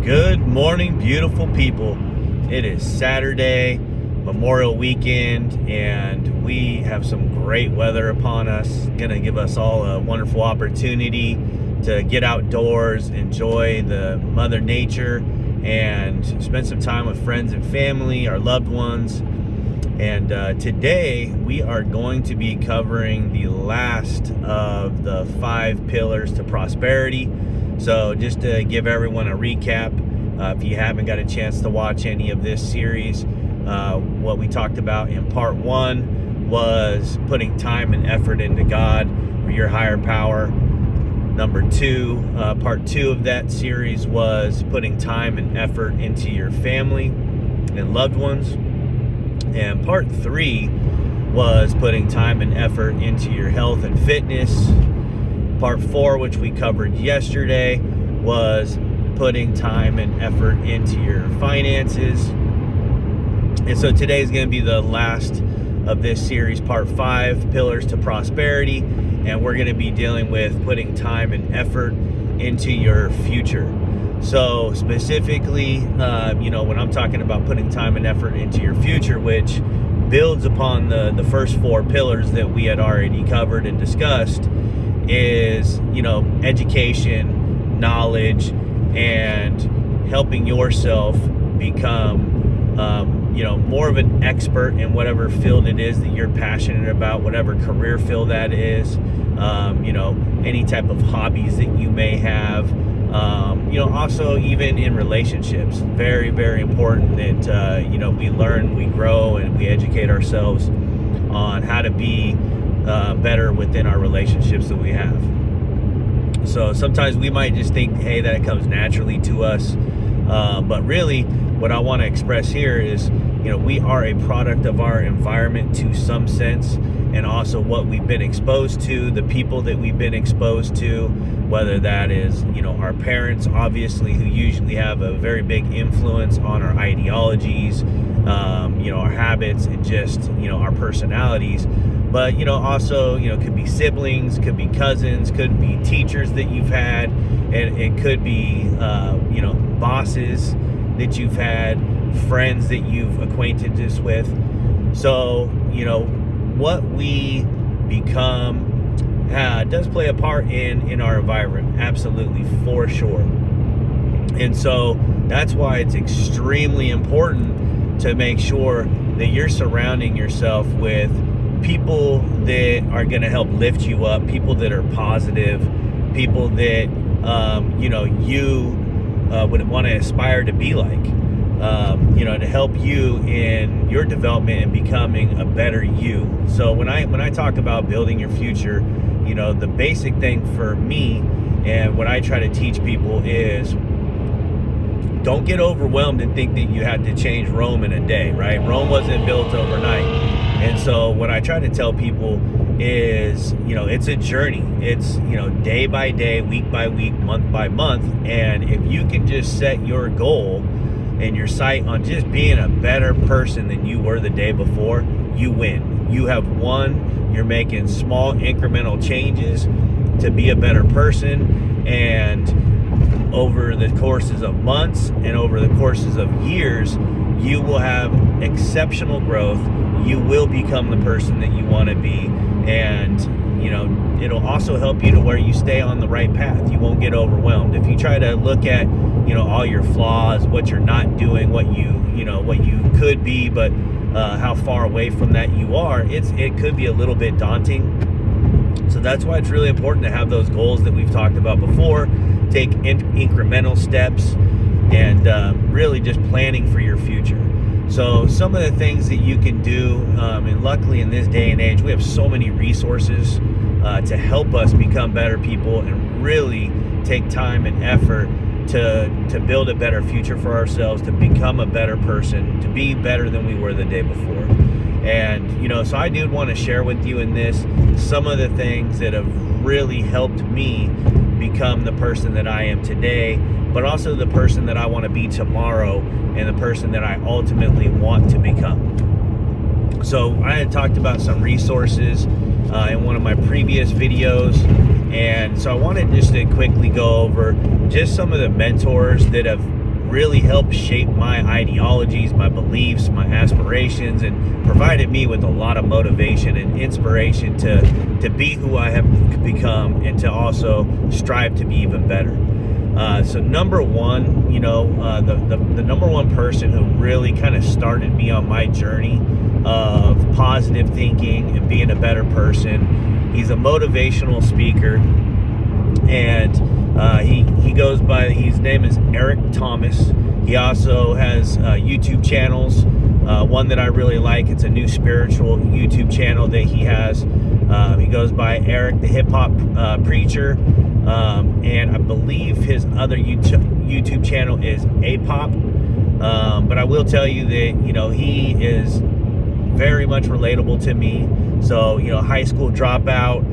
Good morning, beautiful people. It is Saturday, Memorial Weekend, and we have some great weather upon us. Gonna give us all a wonderful opportunity to get outdoors, enjoy the Mother Nature, and spend some time with friends and family, our loved ones. And today we are going to be covering the last of the 5 pillars to prosperity. So just to give everyone a recap, if you haven't got a chance to watch any of this series, what we talked about in part 1 was putting time and effort into God or your higher power. Number 2, part 2 of that series was putting time and effort into your family and loved ones. And part 3 was putting time and effort into your health and fitness. Part 4, which we covered yesterday, was putting time and effort into your finances. And so today is going to be the last of this series, part 5, pillars to prosperity. And we're going to be dealing with putting time and effort into your future. So specifically, when I'm talking about putting time and effort into your future, which builds upon the first 4 pillars that we had already covered and discussed, is, education, knowledge, and helping yourself become, more of an expert in whatever field it is that you're passionate about, whatever career field that is, any type of hobbies that you may have. Also even in relationships, very, very important that, we learn, we grow, and we educate ourselves on how to be better within our relationships that we have. So sometimes we might just think, hey, that it comes naturally to us. But really what I want to express here is, we are a product of our environment to some sense, and also what we've been exposed to, the people that we've been exposed to, whether that is, our parents, obviously, who usually have a very big influence on our ideologies, our habits, and just, our personalities. But, also, could be siblings, could be cousins, could be teachers that you've had, and it could be, bosses that you've had, friends that you've acquaintances with. So, what we become does play a part in our environment, absolutely, for sure. And so that's why it's extremely important to make sure that you're surrounding yourself with people that are going to help lift you up, people that are positive, people that you would want to aspire to be like, to help you in your development and becoming a better you. So when I talk about building your future, the basic thing for me and what I try to teach people is, don't get overwhelmed and think that you had to change Rome in a day, right? Rome wasn't built overnight. And so what I try to tell people is, it's a journey. It's, day by day, week by week, month by month. And if you can just set your goal and your sight on just being a better person than you were the day before, you win. You have won. You're making small incremental changes to be a better person. And over the courses of months and over the courses of years, you will have exceptional growth. You will become the person that you want to be. And, it'll also help you to where you stay on the right path. You won't get overwhelmed. If you try to look at, all your flaws, what you're not doing, what you could be, but how far away from that you are, it could be a little bit daunting. So that's why it's really important to have those goals that we've talked about before, take incremental steps, and really just planning for your future. So some of the things that you can do, and luckily in this day and age, we have so many resources to help us become better people and really take time and effort to build a better future for ourselves, to become a better person, to be better than we were the day before. And, so I do want to share with you in this some of the things that have really helped me become the person that I am today, but also the person that I want to be tomorrow and the person that I ultimately want to become. So I had talked about some resources in one of my previous videos, and so I wanted just to quickly go over just some of the mentors that have really helped shape my ideologies, my beliefs, my aspirations, and provided me with a lot of motivation and inspiration to be who I have become and to also strive to be even better. So number one, the number one person who really kind of started me on my journey of positive thinking and being a better person, he's a motivational speaker, and he goes by, his name is Eric Thomas. He also has YouTube channels. One that I really like, it's a new spiritual YouTube channel that he has. He goes by Eric the Hip Hop Preacher, and I believe his other YouTube channel is A-Pop. But I will tell you that, he is very much relatable to me. So, high school dropout,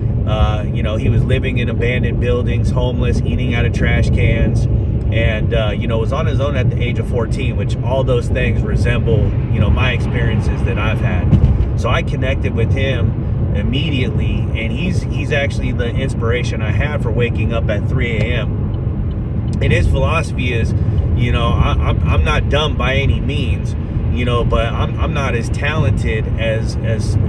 he was living in abandoned buildings, homeless, eating out of trash cans, and, was on his own at the age of 14, which all those things resemble, my experiences that I've had. So I connected with him immediately, and he's actually the inspiration I had for waking up at 3 a.m. And his philosophy is, I'm not dumb by any means, but I'm not as talented as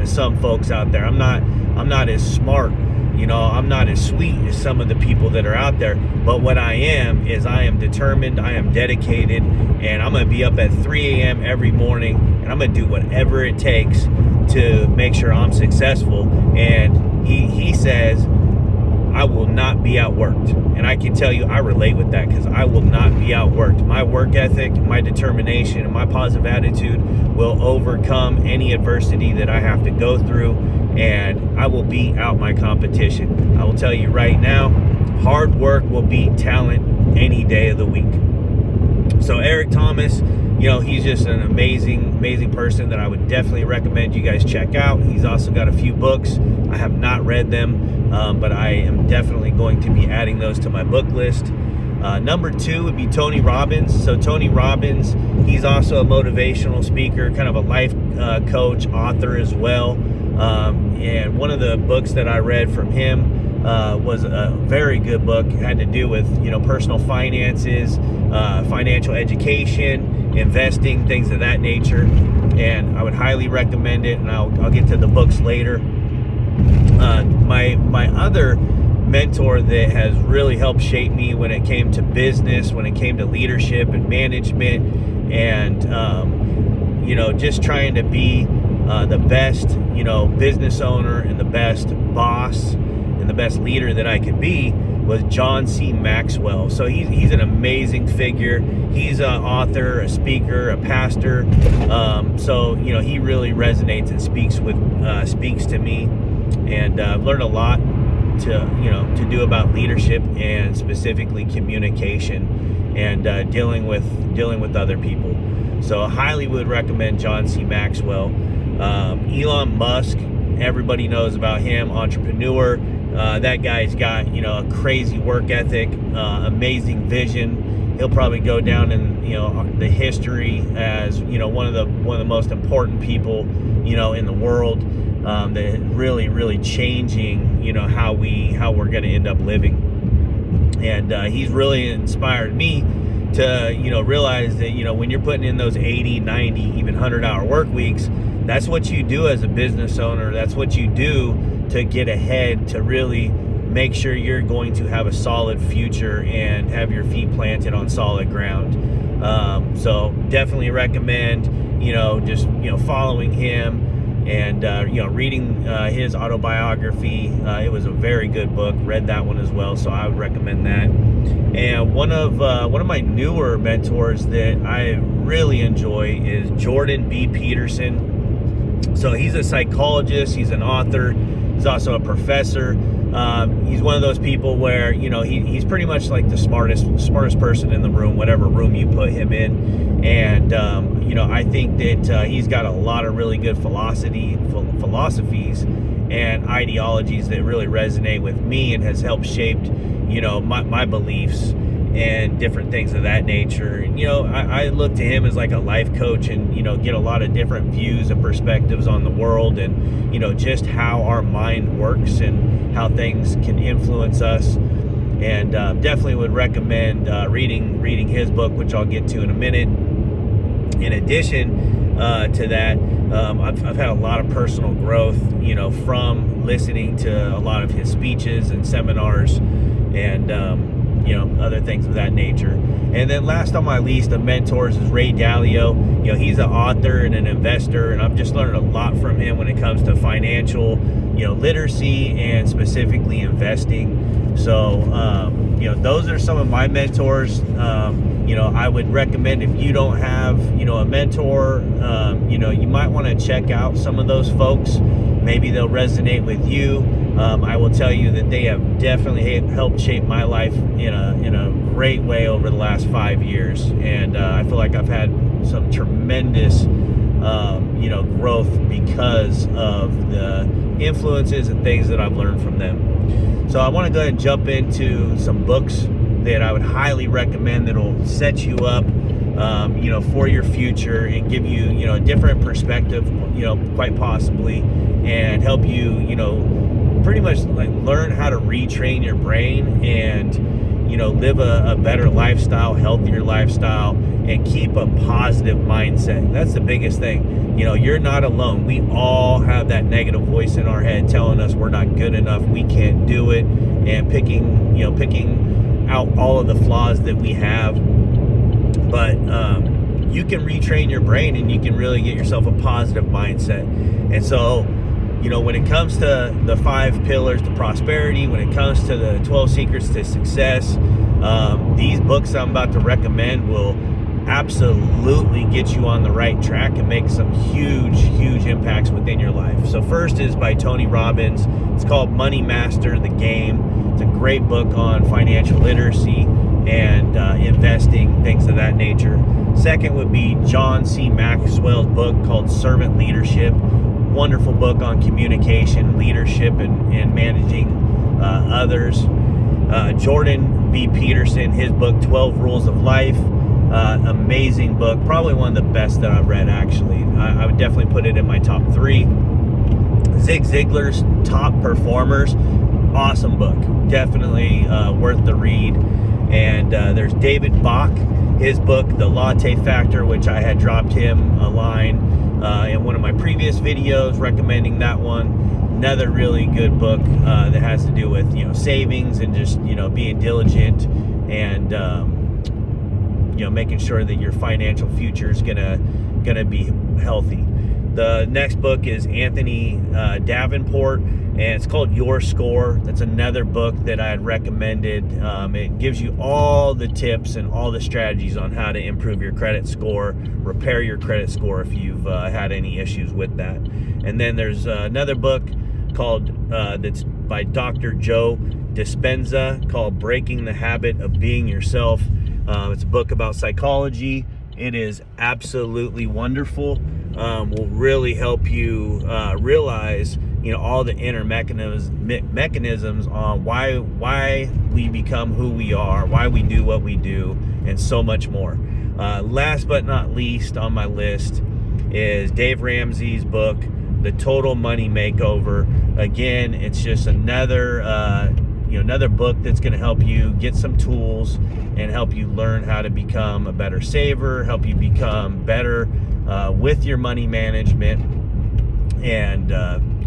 some folks out there. I'm not as smart, I'm not as sweet as some of the people that are out there. But what I am is I am determined, I am dedicated, and I'm going to be up at 3 a.m. every morning, and I'm going to do whatever it takes to make sure I'm successful. And he says, I will not be outworked. And I can tell you, I relate with that, because I will not be outworked. My work ethic, my determination, and my positive attitude will overcome any adversity that I have to go through, and I will beat out my competition. I will tell you right now, hard work will beat talent any day of the week. So Eric Thomas, he's just an amazing person that I would definitely recommend you guys check out. He's also got a few books. I have not read them, but I am definitely going to be adding those to my book list. Number two would be Tony Robbins. So Tony Robbins, he's also a motivational speaker, kind of a life coach, author as well. And one of the books that I read from him was a very good book. It had to do with, personal finances, financial education, investing, things of that nature. And I would highly recommend it, and I'll get to the books later. My other mentor that has really helped shape me when it came to business, when it came to leadership and management, and just trying to be the best business owner and the best boss and the best leader that I could be, was John C. Maxwell. So he's an amazing figure. He's an author, a speaker, a pastor. So he really resonates and speaks to me, and I've learned a lot to do about leadership, and specifically communication, and dealing with other people. So I highly would recommend John C. Maxwell. Elon Musk, everybody knows about him, entrepreneur. That guy's got a crazy work ethic, amazing vision. He'll probably go down in the history as one of the most important people in the world, that really changing how we're going to end up living. And he's really inspired me to realize that when you're putting in those 80, 90, even 100-hour work weeks, that's what you do as a business owner. That's what you do to get ahead, to really make sure you're going to have a solid future and have your feet planted on solid ground. So definitely recommend just following him, and reading his autobiography. It was a very good book. Read that one as well, so I would recommend that. And one of my newer mentors that I really enjoy is Jordan B. Peterson. So he's a psychologist, he's an author, he's also a professor. He's one of those people where he's pretty much like the smartest person in the room, whatever room you put him in. And I think that he's got a lot of really good philosophies and ideologies that really resonate with me, and has helped shaped my beliefs and different things of that nature. And I look to him as like a life coach, and get a lot of different views and perspectives on the world, and just how our mind works and how things can influence us. and definitely would recommend reading his book, which I'll get to in a minute. In addition to that, I've had a lot of personal growth, from listening to a lot of his speeches and seminars, and other things of that nature. And then last on my list of mentors is Ray Dalio. He's an author and an investor, and I've just learned a lot from him when it comes to financial, literacy and specifically investing. So, those are some of my mentors. I would recommend, if you don't have, a mentor, you might want to check out some of those folks. Maybe they'll resonate with you. I will tell you that they have definitely helped shape my life in a great way over the last 5 years. And I feel like I've had some tremendous, growth because of the influences and things that I've learned from them. So I want to go ahead and jump into some books that I would highly recommend that'll set you up, for your future and give you, a different perspective, quite possibly, and help you, pretty much like learn how to retrain your brain and, live a better lifestyle, healthier lifestyle, and keep a positive mindset. That's the biggest thing. You're not alone. We all have that negative voice in our head telling us we're not good enough, we can't do it, and picking out all of the flaws that we have. But you can retrain your brain and you can really get yourself a positive mindset. And so, when it comes to the 5 pillars to prosperity, when it comes to the 12 secrets to success, these books I'm about to recommend will absolutely get you on the right track and make some huge impacts within your life. So first is by Tony Robbins. It's called Money Master the Game. It's a great book on financial literacy and investing, things of that nature. Second would be John C. Maxwell's book called Servant Leadership. Wonderful book on communication, leadership, and managing others. Jordan B. Peterson, his book 12 Rules of Life. Amazing book, probably one of the best that I've read, actually. I would definitely put it in my top 3. Zig Ziglar's Top Performers, awesome book, definitely worth the read. And there's David Bach, his book The Latte Factor, which I had dropped him a line in one of my previous videos recommending that one. Another really good book that has to do with savings and just being diligent and making sure that your financial future is gonna be healthy. The next book is Anthony Davenport, and it's called Your Score. That's another book that I had recommended. It gives you all the tips and all the strategies on how to improve your credit score, repair your credit score if you've had any issues with that. And then there's another book called that's by Dr. Joe Dispenza called Breaking the Habit of Being Yourself. It's a book about psychology. It is absolutely wonderful. Will really help you realize, all the inner mechanisms on why we become who we are, why we do what we do, and so much more. Last but not least on my list is Dave Ramsey's book, The Total Money Makeover. Again, it's just another book that's going to help you get some tools and help you learn how to become a better saver, help you become better with your money management, and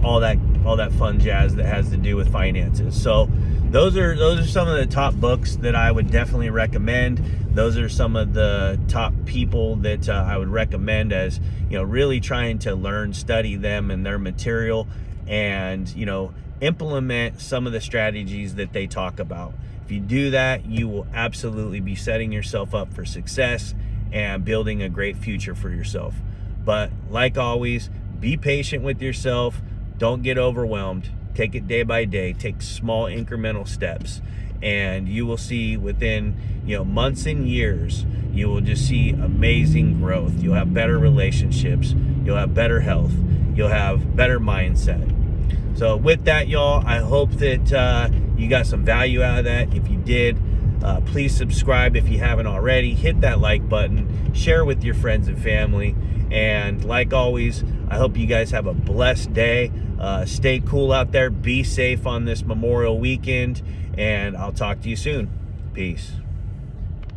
all that fun jazz that has to do with finances. So those are some of the top books that I would definitely recommend. Those are some of the top people that I would recommend as really trying to learn, study them and their material, and implement some of the strategies that they talk about. If you do that, you will absolutely be setting yourself up for success and building a great future for yourself. But like always, be patient with yourself. Don't get overwhelmed. Take it day by day. Take small incremental steps, and you will see within months and years, you will just see amazing growth. You'll have better relationships. You'll have better health. You'll have better mindset. So with that, y'all, I hope that you got some value out of that. If you did, please subscribe if you haven't already. Hit that like button. Share with your friends and family. And like always, I hope you guys have a blessed day. Stay cool out there. Be safe on this Memorial weekend. and I'll talk to you soon. Peace.